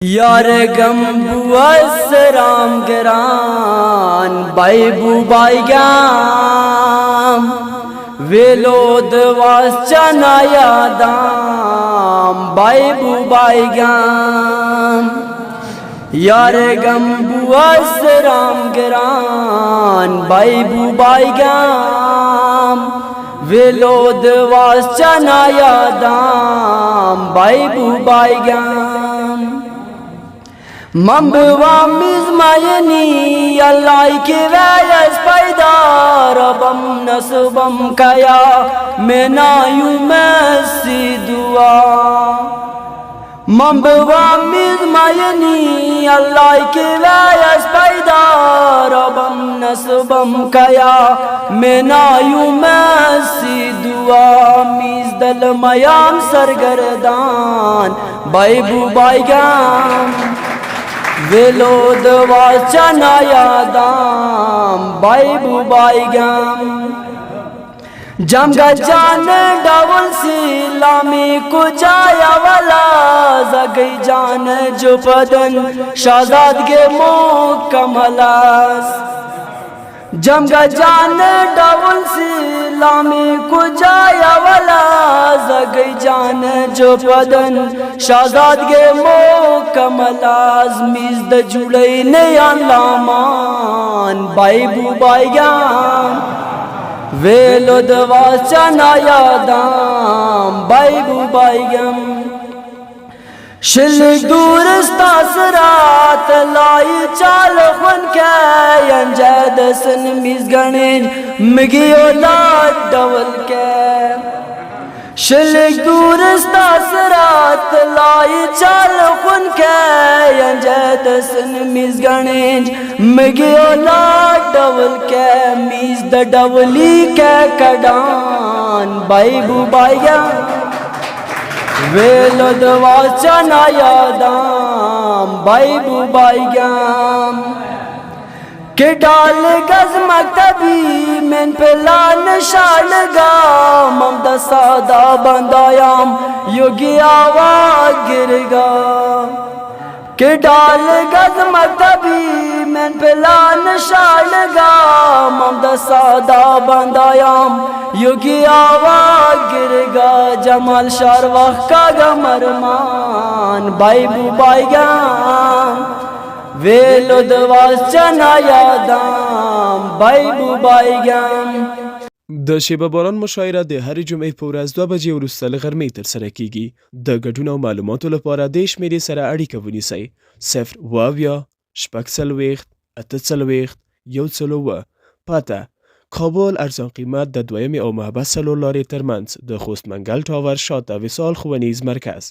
यार गम बुअस राम गरान बाईबू बाईगाम वेलोद वाचना यादाम बाईबू बाईगाम यार गम बुअस राम गरान बाईबू बाईगाम वेलोद वाचना यादाम बाईबू बाईगाम Mambwa mizmayni Allah ki vayas paydar bam nasbam kaya mena yumasi dua Mambwa mizmayni Allah ki vayas paydar bam nasbam kaya mena yumasi dua mizdal mayam sargardan baibu baigam वेलोद वाचना यादाम बाईबू बाईगाम जमगा जान डावल सिलामी को जाया वाला जगई जान जो पदन शाजाद के मोकमलास जमगा जान डावल सिलामी को जाया वाला जगई जान जो पदन शाजाद के मोकमलाज मिज़द जुड़ई ने लामान बाईबू बाईगाम वेलोद वाचना यादाम बाईबू बाईगाम शिल दूरस्ता सरात लाई चाल खुन के अंजदसन मिज़गणेन मिगियो लाड डवल के शिल दूरस्ता सरात लाई चाल खुन के अंजदसन मिज़गणेन मिगियो लाड डवल के मिज़द डवली के कडान बाईबू बाईगाम वेलोद वाचना यादाम बाईबू बाईगाम के डाल गज मकतबी में पेलान शालगा ममदा सादा बंदायाम योगी आवाज गिरगा के डाल गज मकतबी में पेलान शालगा ममदा सादा बंदायाम योगी आवाज गिरगा जमाल शारवाह का गमरमान बाईबू बाईगाम वेलोद वाचना यादाम बाईबू बाईगाम د شیبه باران مشاعره د هر جمعې په ورځ 2 بجې وروسته له غرمې ترسره کیږي. د ګډون او معلوماتو لپاره د شمیرې سره اړیکه ونیسئ 0 پته کابل ارزان قیمت د دویمې او محبس څلور لارې ترمنځ د خوست منگل ټاور شاته وصال ښوونیز مرکز